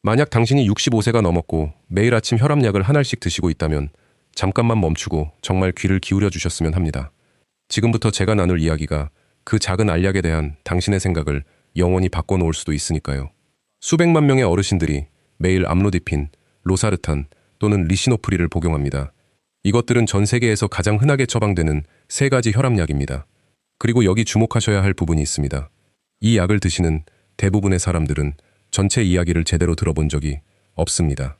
만약 당신이 65세가 넘었고 매일 아침 혈압약을 한 알씩 드시고 있다면 잠깐만 멈추고 정말 귀를 기울여 주셨으면 합니다. 지금부터 제가 나눌 이야기가 그 작은 알약에 대한 당신의 생각을 영원히 바꿔놓을 수도 있으니까요. 수백만 명의 어르신들이 매일 암로디핀, 로사르탄 또는 리시노프릴을 복용합니다. 이것들은 전 세계에서 가장 흔하게 처방되는 세 가지 혈압약입니다. 그리고 여기 주목하셔야 할 부분이 있습니다. 이 약을 드시는 대부분의 사람들은 전체 이야기를 제대로 들어본 적이 없습니다.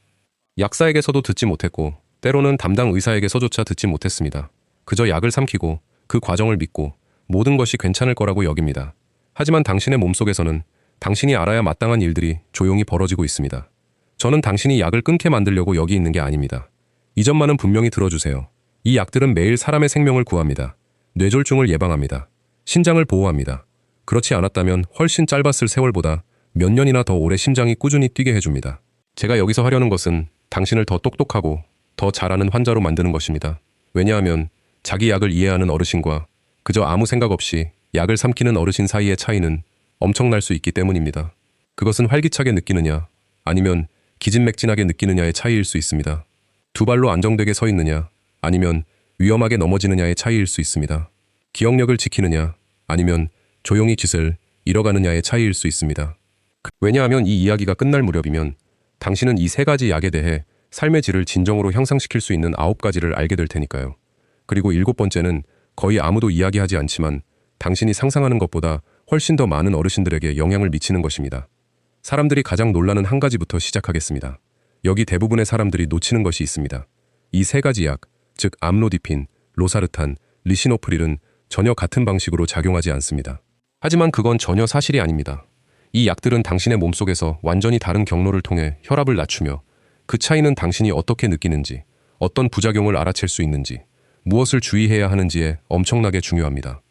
약사에게서도 듣지 못했고 때로는 담당 의사에게서조차 듣지 못했습니다. 그저 약을 삼키고 그 과정을 믿고 모든 것이 괜찮을 거라고 여깁니다. 하지만 당신의 몸속에서는 당신이 알아야 마땅한 일들이 조용히 벌어지고 있습니다. 저는 당신이 약을 끊게 만들려고 여기 있는 게 아닙니다. 이 점만은 분명히 들어주세요. 이 약들은 매일 사람의 생명을 구합니다. 뇌졸중을 예방합니다. 신장을 보호합니다. 그렇지 않았다면 훨씬 짧았을 세월보다 몇 년이나 더 오래 심장이 꾸준히 뛰게 해줍니다. 제가 여기서 하려는 것은 당신을 더 똑똑하고 더 잘하는 환자로 만드는 것입니다. 왜냐하면 자기 약을 이해하는 어르신과 그저 아무 생각 없이 약을 삼키는 어르신 사이의 차이는 엄청날 수 있기 때문입니다. 그것은 활기차게 느끼느냐 아니면 기진맥진하게 느끼느냐의 차이일 수 있습니다. 두 발로 안정되게 서 있느냐 아니면 위험하게 넘어지느냐의 차이일 수 있습니다. 기억력을 지키느냐 아니면 조용히 짓을 잃어가느냐의 차이일 수 있습니다. 왜냐하면 이 이야기가 끝날 무렵이면 당신은 이 세 가지 약에 대해 삶의 질을 진정으로 향상시킬 수 있는 9가지를 알게 될 테니까요. 그리고 7번째는 거의 아무도 이야기하지 않지만 당신이 상상하는 것보다 훨씬 더 많은 어르신들에게 영향을 미치는 것입니다. 사람들이 가장 놀라는 한 가지부터 시작하겠습니다. 여기 대부분의 사람들이 놓치는 것이 있습니다. 이 세 가지 약, 즉 암로디핀, 로사르탄, 리시노프릴은 전혀 같은 방식으로 작용하지 않습니다. 하지만 그건 전혀 사실이 아닙니다. 이 약들은 당신의 몸속에서 완전히 다른 경로를 통해 혈압을 낮추며 그 차이는 당신이 어떻게 느끼는지, 어떤 부작용을 알아챌 수 있는지, 무엇을 주의해야 하는지에 엄청나게 중요합니다.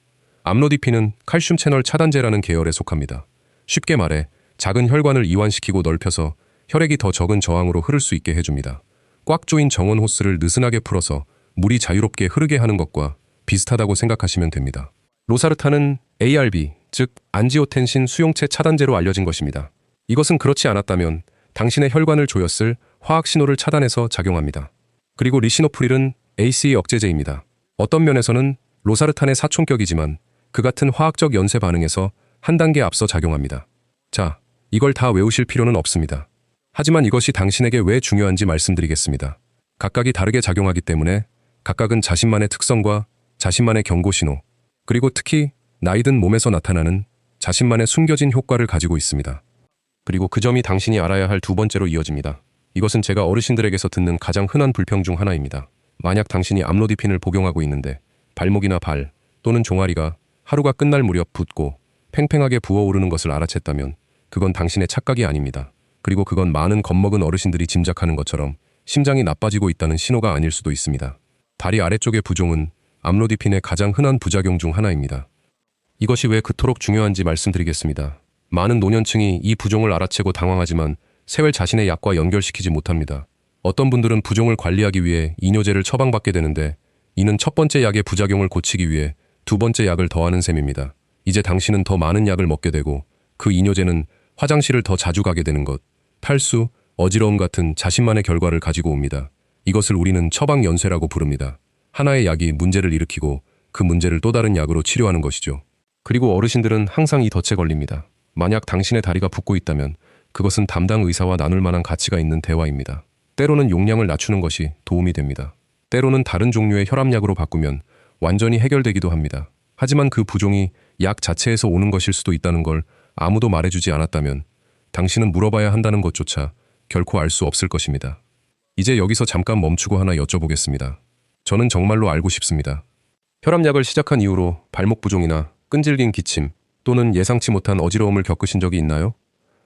암로디핀은 칼슘 채널 차단제라는 계열에 속합니다. 쉽게 말해 작은 혈관을 이완시키고 넓혀서 혈액이 더 적은 저항으로 흐를 수 있게 해줍니다. 꽉 조인 정원 호스를 느슨하게 풀어서 물이 자유롭게 흐르게 하는 것과 비슷하다고 생각하시면 됩니다. 로사르탄은 ARB, 즉 안지오텐신 수용체 차단제로 알려진 것입니다. 이것은 그렇지 않았다면 당신의 혈관을 조였을 화학 신호를 차단해서 작용합니다. 그리고 리시노프릴은 ACE 억제제입니다. 어떤 면에서는 로사르탄의 사촌격이지만 그 같은 화학적 연쇄 반응에서 한 단계 앞서 작용합니다. 자, 이걸 다 외우실 필요는 없습니다. 하지만 이것이 당신에게 왜 중요한지 말씀드리겠습니다. 각각이 다르게 작용하기 때문에 각각은 자신만의 특성과 자신만의 경고신호, 그리고 특히 나이든 몸에서 나타나는 자신만의 숨겨진 효과를 가지고 있습니다. 그리고 그 점이 당신이 알아야 할 두 번째로 이어집니다. 이것은 제가 어르신들에게서 듣는 가장 흔한 불평 중 하나입니다. 만약 당신이 암로디핀을 복용하고 있는데 발목이나 발 또는 종아리가 하루가 끝날 무렵 붓고 팽팽하게 부어오르는 것을 알아챘다면 그건 당신의 착각이 아닙니다. 그리고 그건 많은 겁먹은 어르신들이 짐작하는 것처럼 심장이 나빠지고 있다는 신호가 아닐 수도 있습니다. 다리 아래쪽의 부종은 암로디핀의 가장 흔한 부작용 중 하나입니다. 이것이 왜 그토록 중요한지 말씀드리겠습니다. 많은 노년층이 이 부종을 알아채고 당황하지만 세월 자신의 약과 연결시키지 못합니다. 어떤 분들은 부종을 관리하기 위해 이뇨제를 처방받게 되는데 이는 첫 번째 약의 부작용을 고치기 위해 두 번째 약을 더하는 셈입니다. 이제 당신은 더 많은 약을 먹게 되고 그 이뇨제는 화장실을 더 자주 가게 되는 것, 탈수, 어지러움 같은 자신만의 결과를 가지고 옵니다. 이것을 우리는 처방 연쇄라고 부릅니다. 하나의 약이 문제를 일으키고 그 문제를 또 다른 약으로 치료하는 것이죠. 그리고 어르신들은 항상 이 덫에 걸립니다. 만약 당신의 다리가 붓고 있다면 그것은 담당 의사와 나눌 만한 가치가 있는 대화입니다. 때로는 용량을 낮추는 것이 도움이 됩니다. 때로는 다른 종류의 혈압약으로 바꾸면 완전히 해결되기도 합니다. 하지만 그 부종이 약 자체에서 오는 것일 수도 있다는 걸 아무도 말해주지 않았다면 당신은 물어봐야 한다는 것조차 결코 알 수 없을 것입니다. 이제 여기서 잠깐 멈추고 하나 여쭤보겠습니다. 저는 정말로 알고 싶습니다. 혈압약을 시작한 이후로 발목 부종이나 끈질긴 기침 또는 예상치 못한 어지러움을 겪으신 적이 있나요?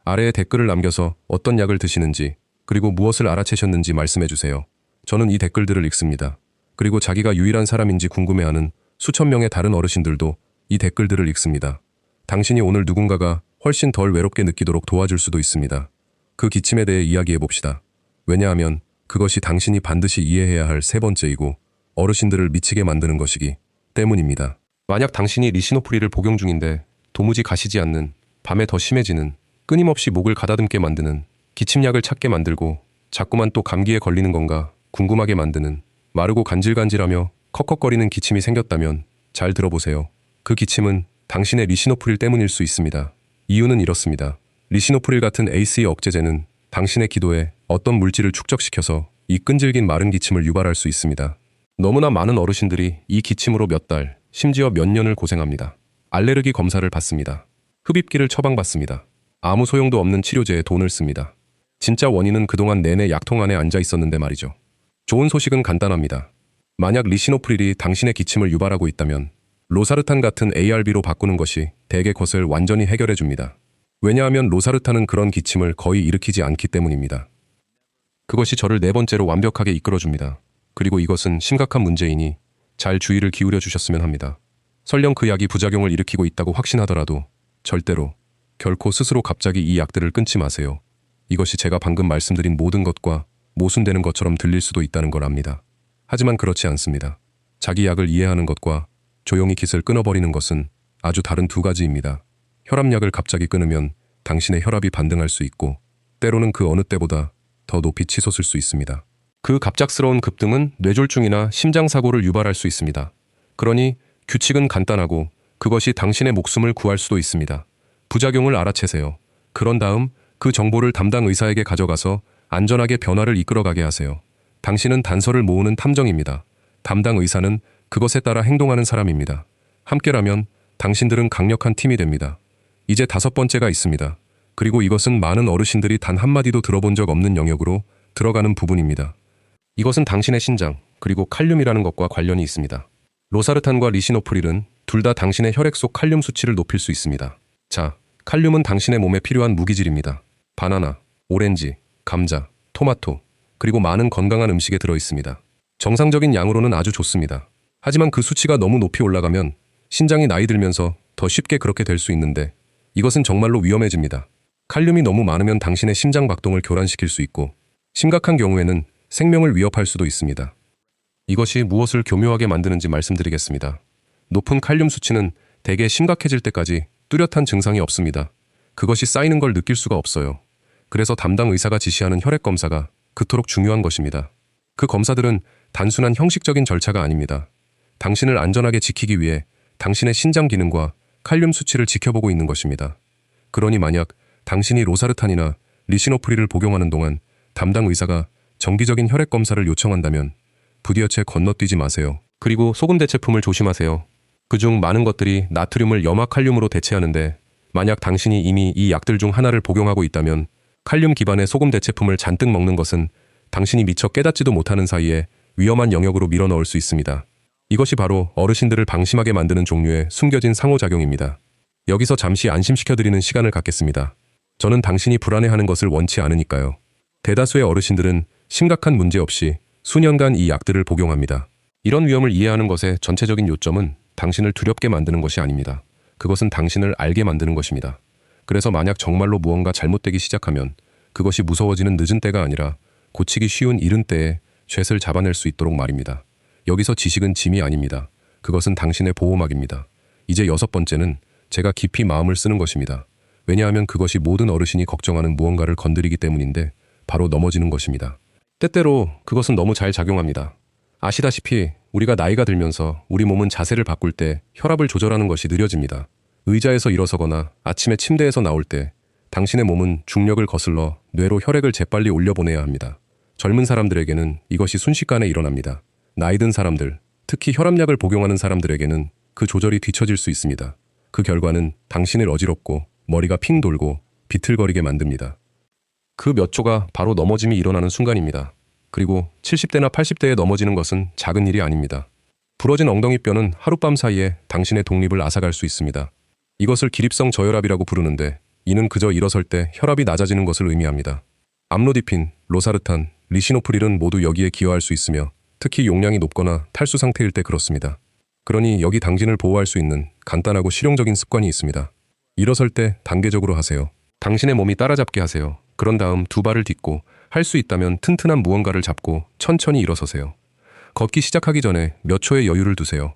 아래에 댓글을 남겨서 어떤 약을 드시는지 그리고 무엇을 알아채셨는지 말씀해주세요. 저는 이 댓글들을 읽습니다. 그리고 자기가 유일한 사람인지 궁금해하는 수천 명의 다른 어르신들도 이 댓글들을 읽습니다. 당신이 오늘 누군가가 훨씬 덜 외롭게 느끼도록 도와줄 수도 있습니다. 그 기침에 대해 이야기해봅시다. 왜냐하면 그것이 당신이 반드시 이해해야 할 세 번째이고 어르신들을 미치게 만드는 것이기 때문입니다. 만약 당신이 리시노프릴을 복용 중인데 도무지 가시지 않는, 밤에 더 심해지는, 끊임없이 목을 가다듬게 만드는 기침약을 찾게 만들고 자꾸만 또 감기에 걸리는 건가 궁금하게 만드는, 마르고 간질간질하며 컥컥거리는 기침이 생겼다면 잘 들어보세요. 그 기침은 당신의 리시노프릴 때문일 수 있습니다. 이유는 이렇습니다. 리시노프릴 같은 ACE 억제제는 당신의 기도에 어떤 물질을 축적시켜서 이 끈질긴 마른 기침을 유발할 수 있습니다. 너무나 많은 어르신들이 이 기침으로 몇 달, 심지어 몇 년을 고생합니다. 알레르기 검사를 받습니다. 흡입기를 처방받습니다. 아무 소용도 없는 치료제에 돈을 씁니다. 진짜 원인은 그동안 내내 약통 안에 앉아 있었는데 말이죠. 좋은 소식은 간단합니다. 만약 리시노프릴이 당신의 기침을 유발하고 있다면 로사르탄 같은 ARB로 바꾸는 것이 대개 것을 완전히 해결해 줍니다. 왜냐하면 로사르탄은 그런 기침을 거의 일으키지 않기 때문입니다. 그것이 저를 네 번째로 완벽하게 이끌어줍니다. 그리고 이것은 심각한 문제이니 잘 주의를 기울여 주셨으면 합니다. 설령 그 약이 부작용을 일으키고 있다고 확신하더라도 절대로, 결코 스스로 갑자기 이 약들을 끊지 마세요. 이것이 제가 방금 말씀드린 모든 것과 모순되는 것처럼 들릴 수도 있다는 걸 압니다. 하지만 그렇지 않습니다. 자기 약을 이해하는 것과 조용히 깃을 끊어버리는 것은 아주 다른 두 가지입니다. 혈압약을 갑자기 끊으면 당신의 혈압이 반등할 수 있고 때로는 그 어느 때보다 더 높이 치솟을 수 있습니다. 그 갑작스러운 급등은 뇌졸중이나 심장사고를 유발할 수 있습니다. 그러니 규칙은 간단하고 그것이 당신의 목숨을 구할 수도 있습니다. 부작용을 알아채세요. 그런 다음 그 정보를 담당 의사에게 가져가서 안전하게 변화를 이끌어가게 하세요. 당신은 단서를 모으는 탐정입니다. 담당 의사는 그것에 따라 행동하는 사람입니다. 함께라면 당신들은 강력한 팀이 됩니다. 이제 5번째가 있습니다. 그리고 이것은 많은 어르신들이 단 한마디도 들어본 적 없는 영역으로 들어가는 부분입니다. 이것은 당신의 신장, 그리고 칼륨이라는 것과 관련이 있습니다. 로사르탄과 리시노프릴은 둘 다 당신의 혈액 속 칼륨 수치를 높일 수 있습니다. 자, 칼륨은 당신의 몸에 필요한 무기질입니다. 바나나, 오렌지, 감자, 토마토, 그리고 많은 건강한 음식에 들어 있습니다. 정상적인 양으로는 아주 좋습니다. 하지만 그 수치가 너무 높이 올라가면 신장이 나이 들면서 더 쉽게 그렇게 될 수 있는데 이것은 정말로 위험해집니다. 칼륨이 너무 많으면 당신의 심장 박동을 교란시킬 수 있고 심각한 경우에는 생명을 위협할 수도 있습니다. 이것이 무엇을 교묘하게 만드는지 말씀드리겠습니다. 높은 칼륨 수치는 대개 심각해질 때까지 뚜렷한 증상이 없습니다. 그것이 쌓이는 걸 느낄 수가 없어요. 그래서 담당 의사가 지시하는 혈액 검사가 그토록 중요한 것입니다. 그 검사들은 단순한 형식적인 절차가 아닙니다. 당신을 안전하게 지키기 위해 당신의 신장 기능과 칼륨 수치를 지켜보고 있는 것입니다. 그러니 만약 당신이 로사르탄이나 리시노프릴을 복용하는 동안 담당 의사가 정기적인 혈액 검사를 요청한다면 부디어 채 건너뛰지 마세요. 그리고 소금 대체품을 조심하세요. 그중 많은 것들이 나트륨을 염화칼륨으로 대체하는데 만약 당신이 이미 이 약들 중 하나를 복용하고 있다면 칼륨 기반의 소금 대체품을 잔뜩 먹는 것은 당신이 미처 깨닫지도 못하는 사이에 위험한 영역으로 밀어넣을 수 있습니다. 이것이 바로 어르신들을 방심하게 만드는 종류의 숨겨진 상호작용입니다. 여기서 잠시 안심시켜드리는 시간을 갖겠습니다. 저는 당신이 불안해하는 것을 원치 않으니까요. 대다수의 어르신들은 심각한 문제 없이 수년간 이 약들을 복용합니다. 이런 위험을 이해하는 것의 전체적인 요점은 당신을 두렵게 만드는 것이 아닙니다. 그것은 당신을 알게 만드는 것입니다. 그래서 만약 정말로 무언가 잘못되기 시작하면 그것이 무서워지는 늦은 때가 아니라 고치기 쉬운 이른 때에 죗을 잡아낼 수 있도록 말입니다. 여기서 지식은 짐이 아닙니다. 그것은 당신의 보호막입니다. 이제 6번째는 제가 깊이 마음을 쓰는 것입니다. 왜냐하면 그것이 모든 어르신이 걱정하는 무언가를 건드리기 때문인데 바로 넘어지는 것입니다. 때때로 그것은 너무 잘 작용합니다. 아시다시피 우리가 나이가 들면서 우리 몸은 자세를 바꿀 때 혈압을 조절하는 것이 느려집니다. 의자에서 일어서거나 아침에 침대에서 나올 때 당신의 몸은 중력을 거슬러 뇌로 혈액을 재빨리 올려보내야 합니다. 젊은 사람들에게는 이것이 순식간에 일어납니다. 나이 든 사람들, 특히 혈압약을 복용하는 사람들에게는 그 조절이 뒤처질 수 있습니다. 그 결과는 당신을 어지럽고 머리가 핑 돌고 비틀거리게 만듭니다. 그 몇 초가 바로 넘어짐이 일어나는 순간입니다. 그리고 70대나 80대에 넘어지는 것은 작은 일이 아닙니다. 부러진 엉덩이뼈는 하룻밤 사이에 당신의 독립을 앗아갈 수 있습니다. 이것을 기립성 저혈압이라고 부르는데 이는 그저 일어설 때 혈압이 낮아지는 것을 의미합니다. 암로디핀, 로사르탄, 리시노프릴은 모두 여기에 기여할 수 있으며 특히 용량이 높거나 탈수 상태일 때 그렇습니다. 그러니 여기 당신을 보호할 수 있는 간단하고 실용적인 습관이 있습니다. 일어설 때 단계적으로 하세요. 당신의 몸이 따라잡게 하세요. 그런 다음 두 발을 딛고 할 수 있다면 튼튼한 무언가를 잡고 천천히 일어서세요. 걷기 시작하기 전에 몇 초의 여유를 두세요.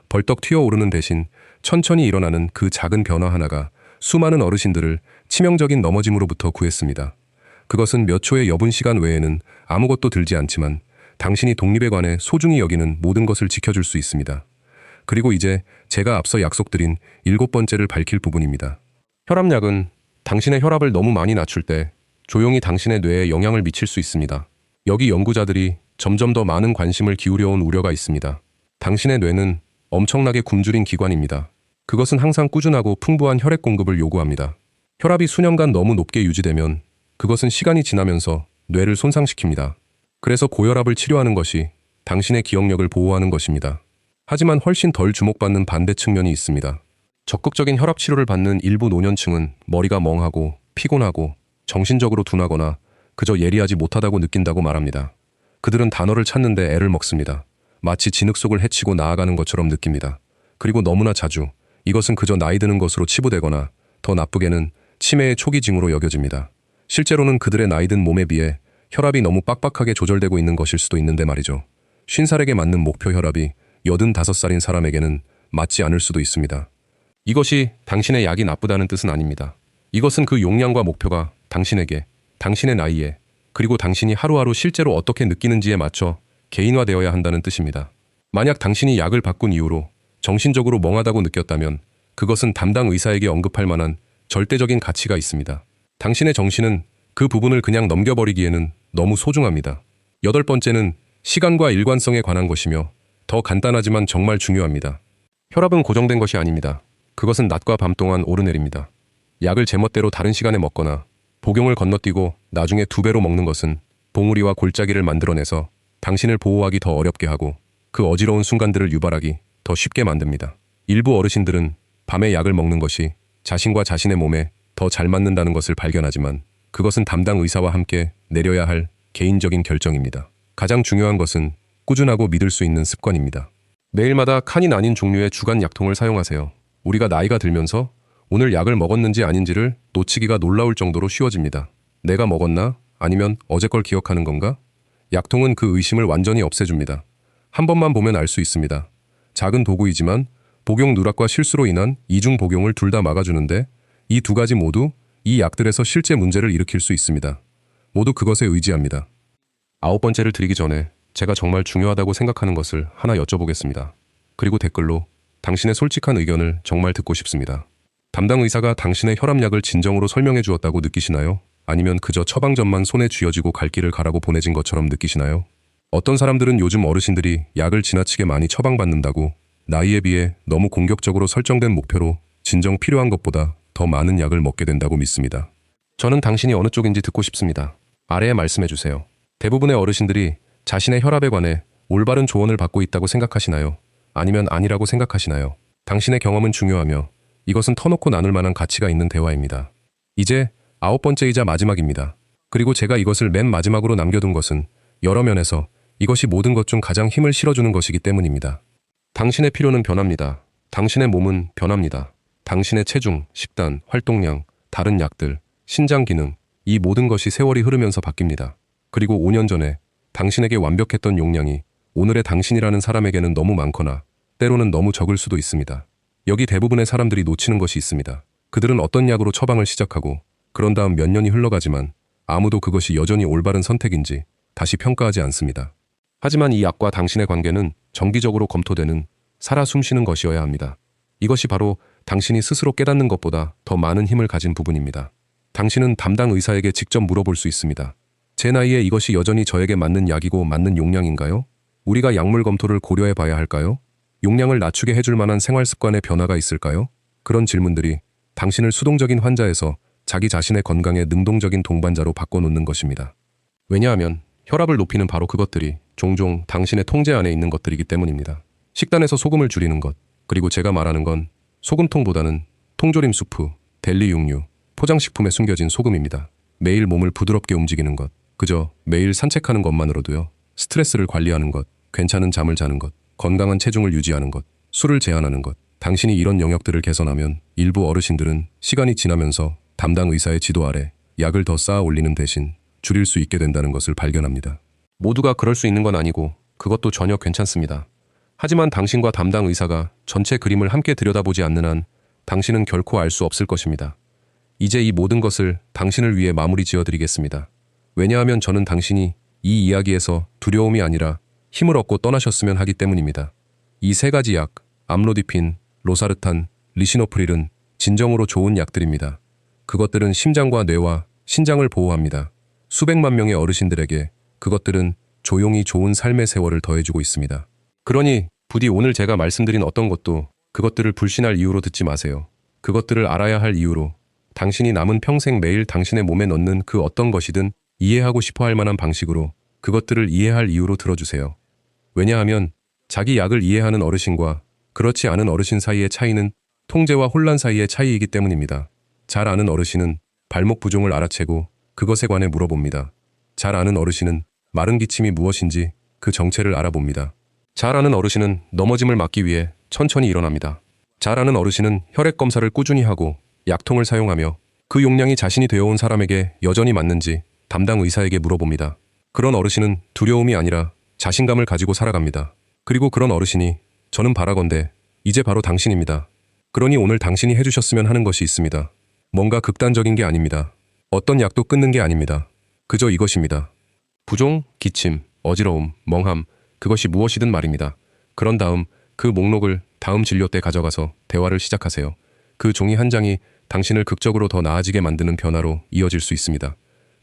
벌떡 튀어오르는 대신 천천히 일어나는 그 작은 변화 하나가 수많은 어르신들을 치명적인 넘어짐으로부터 구했습니다. 그것은 몇 초의 여분 시간 외에는 아무것도 들지 않지만 당신이 독립에 관해 소중히 여기는 모든 것을 지켜줄 수 있습니다. 그리고 이제 제가 앞서 약속드린 7번째를 밝힐 부분입니다. 혈압약은 당신의 혈압을 너무 많이 낮출 때 조용히 당신의 뇌에 영향을 미칠 수 있습니다. 여기 연구자들이 점점 더 많은 관심을 기울여온 우려가 있습니다. 당신의 뇌는 엄청나게 굶주린 기관입니다. 그것은 항상 꾸준하고 풍부한 혈액 공급을 요구합니다. 혈압이 수년간 너무 높게 유지되면 그것은 시간이 지나면서 뇌를 손상시킵니다. 그래서 고혈압을 치료하는 것이 당신의 기억력을 보호하는 것입니다. 하지만 훨씬 덜 주목받는 반대 측면이 있습니다. 적극적인 혈압 치료를 받는 일부 노년층은 머리가 멍하고 피곤하고 정신적으로 둔하거나 그저 예리하지 못하다고 느낀다고 말합니다. 그들은 단어를 찾는데 애를 먹습니다. 마치 진흙 속을 헤치고 나아가는 것처럼 느낍니다. 그리고 너무나 자주 이것은 그저 나이 드는 것으로 치부되거나 더 나쁘게는 치매의 초기 징후로 여겨집니다. 실제로는 그들의 나이 든 몸에 비해 혈압이 너무 빡빡하게 조절되고 있는 것일 수도 있는데 말이죠. 50살에게 맞는 목표 혈압이 85살인 사람에게는 맞지 않을 수도 있습니다. 이것이 당신의 약이 나쁘다는 뜻은 아닙니다. 이것은 그 용량과 목표가 당신에게, 당신의 나이에, 그리고 당신이 하루하루 실제로 어떻게 느끼는지에 맞춰 개인화되어야 한다는 뜻입니다. 만약 당신이 약을 바꾼 이후로 정신적으로 멍하다고 느꼈다면 그것은 담당 의사에게 언급할 만한 절대적인 가치가 있습니다. 당신의 정신은 그 부분을 그냥 넘겨버리기에는 너무 소중합니다. 8번째는 시간과 일관성에 관한 것이며 더 간단하지만 정말 중요합니다. 혈압은 고정된 것이 아닙니다. 그것은 낮과 밤 동안 오르내립니다. 약을 제멋대로 다른 시간에 먹거나 복용을 건너뛰고 나중에 2배로 먹는 것은 봉우리와 골짜기를 만들어내서 당신을 보호하기 더 어렵게 하고 그 어지러운 순간들을 유발하기 더 쉽게 만듭니다. 일부 어르신들은 밤에 약을 먹는 것이 자신과 자신의 몸에 더 잘 맞는다는 것을 발견하지만 그것은 담당 의사와 함께 내려야 할 개인적인 결정입니다. 가장 중요한 것은 꾸준하고 믿을 수 있는 습관입니다. 매일마다 칸인 아닌 종류의 주간 약통을 사용하세요. 우리가 나이가 들면서 오늘 약을 먹었는지 아닌지를 놓치기가 놀라울 정도로 쉬워집니다. 내가 먹었나? 아니면 어제 걸 기억하는 건가? 약통은 그 의심을 완전히 없애줍니다. 한 번만 보면 알 수 있습니다. 작은 도구이지만 복용 누락과 실수로 인한 이중 복용을 둘 다 막아주는데 이 2가지 모두 이 약들에서 실제 문제를 일으킬 수 있습니다. 모두 그것에 의지합니다. 9번째를 드리기 전에 제가 정말 중요하다고 생각하는 것을 하나 여쭤보겠습니다. 그리고 댓글로 당신의 솔직한 의견을 정말 듣고 싶습니다. 담당 의사가 당신의 혈압약을 진정으로 설명해 주었다고 느끼시나요? 아니면 그저 처방전만 손에 쥐어지고 갈 길을 가라고 보내진 것처럼 느끼시나요? 어떤 사람들은 요즘 어르신들이 약을 지나치게 많이 처방받는다고 나이에 비해 너무 공격적으로 설정된 목표로 진정 필요한 것보다 더 많은 약을 먹게 된다고 믿습니다. 저는 당신이 어느 쪽인지 듣고 싶습니다. 아래에 말씀해 주세요. 대부분의 어르신들이 자신의 혈압에 관해 올바른 조언을 받고 있다고 생각하시나요? 아니면 아니라고 생각하시나요? 당신의 경험은 중요하며 이것은 터놓고 나눌 만한 가치가 있는 대화입니다. 이제 9번째이자 마지막입니다. 그리고 제가 이것을 맨 마지막으로 남겨둔 것은 여러 면에서 이것이 모든 것 중 가장 힘을 실어주는 것이기 때문입니다. 당신의 필요는 변합니다. 당신의 몸은 변합니다. 당신의 체중, 식단, 활동량, 다른 약들, 신장 기능, 이 모든 것이 세월이 흐르면서 바뀝니다. 그리고 5년 전에 당신에게 완벽했던 용량이 오늘의 당신이라는 사람에게는 너무 많거나 때로는 너무 적을 수도 있습니다. 여기 대부분의 사람들이 놓치는 것이 있습니다. 그들은 어떤 약으로 처방을 시작하고 그런 다음 몇 년이 흘러가지만 아무도 그것이 여전히 올바른 선택인지 다시 평가하지 않습니다. 하지만 이 약과 당신의 관계는 정기적으로 검토되는 살아 숨쉬는 것이어야 합니다. 이것이 바로 당신이 스스로 깨닫는 것보다 더 많은 힘을 가진 부분입니다. 당신은 담당 의사에게 직접 물어볼 수 있습니다. 제 나이에 이것이 여전히 저에게 맞는 약이고 맞는 용량인가요? 우리가 약물 검토를 고려해 봐야 할까요? 용량을 낮추게 해줄 만한 생활 습관의 변화가 있을까요? 그런 질문들이 당신을 수동적인 환자에서 자기 자신의 건강에 능동적인 동반자로 바꿔놓는 것입니다. 왜냐하면 혈압을 높이는 바로 그것들이 종종 당신의 통제 안에 있는 것들이기 때문입니다. 식단에서 소금을 줄이는 것, 그리고 제가 말하는 건 소금통보다는 통조림 수프, 델리 육류, 포장식품에 숨겨진 소금입니다. 매일 몸을 부드럽게 움직이는 것, 그저 매일 산책하는 것만으로도요. 스트레스를 관리하는 것, 괜찮은 잠을 자는 것, 건강한 체중을 유지하는 것, 술을 제한하는 것. 당신이 이런 영역들을 개선하면 일부 어르신들은 시간이 지나면서 담당 의사의 지도 아래 약을 더 쌓아 올리는 대신 줄일 수 있게 된다는 것을 발견합니다. 모두가 그럴 수 있는 건 아니고 그것도 전혀 괜찮습니다. 하지만 당신과 담당 의사가 전체 그림을 함께 들여다보지 않는 한 당신은 결코 알 수 없을 것입니다. 이제 이 모든 것을 당신을 위해 마무리 지어드리겠습니다. 왜냐하면 저는 당신이 이 이야기에서 두려움이 아니라 힘을 얻고 떠나셨으면 하기 때문입니다. 이 세 가지 약, 암로디핀, 로사르탄, 리시노프릴은 진정으로 좋은 약들입니다. 그것들은 심장과 뇌와 신장을 보호합니다. 수백만 명의 어르신들에게 그것들은 조용히 좋은 삶의 세월을 더해주고 있습니다. 그러니 부디 오늘 제가 말씀드린 어떤 것도 그것들을 불신할 이유로 듣지 마세요. 그것들을 알아야 할 이유로, 당신이 남은 평생 매일 당신의 몸에 넣는 그 어떤 것이든 이해하고 싶어 할 만한 방식으로 그것들을 이해할 이유로 들어주세요. 왜냐하면 자기 약을 이해하는 어르신과 그렇지 않은 어르신 사이의 차이는 통제와 혼란 사이의 차이이기 때문입니다. 잘 아는 어르신은 발목 부종을 알아채고 그것에 관해 물어봅니다. 잘 아는 어르신은 마른 기침이 무엇인지 그 정체를 알아봅니다. 잘 아는 어르신은 넘어짐을 막기 위해 천천히 일어납니다. 잘 아는 어르신은 혈액 검사를 꾸준히 하고 약통을 사용하며 그 용량이 자신이 되어온 사람에게 여전히 맞는지 담당 의사에게 물어봅니다. 그런 어르신은 두려움이 아니라 자신감을 가지고 살아갑니다. 그리고 그런 어르신이 저는 바라건대 이제 바로 당신입니다. 그러니 오늘 당신이 해주셨으면 하는 것이 있습니다. 뭔가 극단적인 게 아닙니다. 어떤 약도 끊는 게 아닙니다. 그저 이것입니다. 부종, 기침, 어지러움, 멍함, 그것이 무엇이든 말입니다. 그런 다음 그 목록을 다음 진료 때 가져가서 대화를 시작하세요. 그 종이 한 장이 당신을 극적으로 더 나아지게 만드는 변화로 이어질 수 있습니다.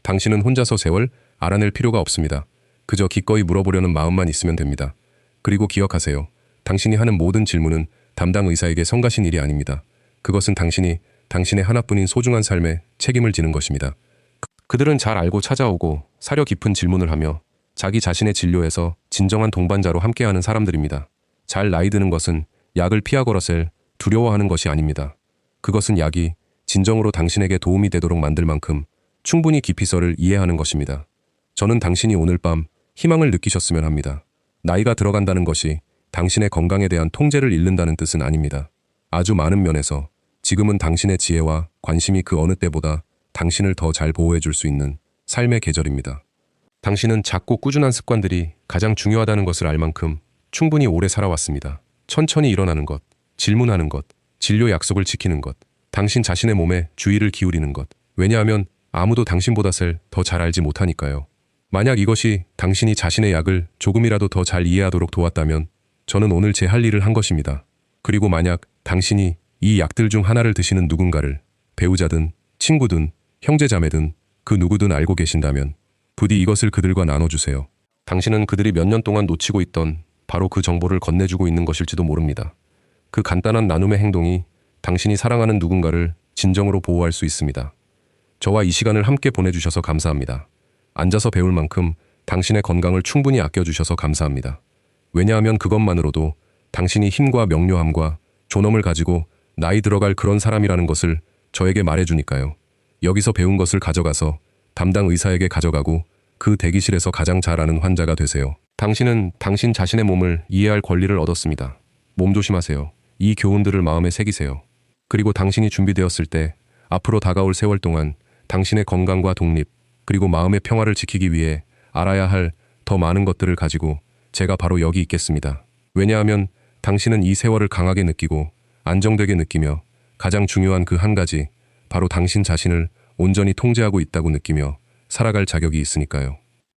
당신은 혼자서 세월 알아낼 필요가 없습니다. 그저 기꺼이 물어보려는 마음만 있으면 됩니다. 그리고 기억하세요. 당신이 하는 모든 질문은 담당 의사에게 성가신 일이 아닙니다. 그것은 당신이 당신의 하나뿐인 소중한 삶에 책임을 지는 것입니다. 그들은 잘 알고 찾아오고 사려 깊은 질문을 하며 자기 자신의 진료에서 진정한 동반자로 함께하는 사람들입니다. 잘 나이 드는 것은 약을 피하거라셀 두려워하는 것이 아닙니다. 그것은 약이 진정으로 당신에게 도움이 되도록 만들 만큼 충분히 깊이서를 이해하는 것입니다. 저는 당신이 오늘 밤 희망을 느끼셨으면 합니다. 나이가 들어간다는 것이 당신의 건강에 대한 통제를 잃는다는 뜻은 아닙니다. 아주 많은 면에서 지금은 당신의 지혜와 관심이 그 어느 때보다 당신을 더 잘 보호해 줄 수 있는 삶의 계절입니다. 당신은 작고 꾸준한 습관들이 가장 중요하다는 것을 알 만큼 충분히 오래 살아왔습니다. 천천히 일어나는 것, 질문하는 것, 진료 약속을 지키는 것, 당신 자신의 몸에 주의를 기울이는 것. 왜냐하면 아무도 당신보다를 더 잘 알지 못하니까요. 만약 이것이 당신이 자신의 약을 조금이라도 더 잘 이해하도록 도왔다면 저는 오늘 제 할 일을 한 것입니다. 그리고 만약 당신이 이 약들 중 하나를 드시는 누군가를 배우자든 친구든 형제자매든 그 누구든 알고 계신다면 부디 이것을 그들과 나눠주세요. 당신은 그들이 몇 년 동안 놓치고 있던 바로 그 정보를 건네주고 있는 것일지도 모릅니다. 그 간단한 나눔의 행동이 당신이 사랑하는 누군가를 진정으로 보호할 수 있습니다. 저와 이 시간을 함께 보내주셔서 감사합니다. 앉아서 배울 만큼 당신의 건강을 충분히 아껴주셔서 감사합니다. 왜냐하면 그것만으로도 당신이 힘과 명료함과 존엄을 가지고 나이 들어갈 그런 사람이라는 것을 저에게 말해주니까요. 여기서 배운 것을 가져가서 담당 의사에게 가져가고 그 대기실에서 가장 잘 아는 환자가 되세요. 당신은 당신 자신의 몸을 이해할 권리를 얻었습니다. 몸 조심하세요. 이 교훈들을 마음에 새기세요. 그리고 당신이 준비되었을 때 앞으로 다가올 세월 동안 당신의 건강과 독립 그리고 마음의 평화를 지키기 위해 알아야 할 더 많은 것들을 가지고 제가 바로 여기 있겠습니다. 왜냐하면 당신은 이 세월을 강하게 느끼고 안정되게 느끼며 가장 중요한 그 한 가지, 바로 당신 자신을 온전히 통제하고 있다고 느끼며 살아갈 자격이 있으니까요.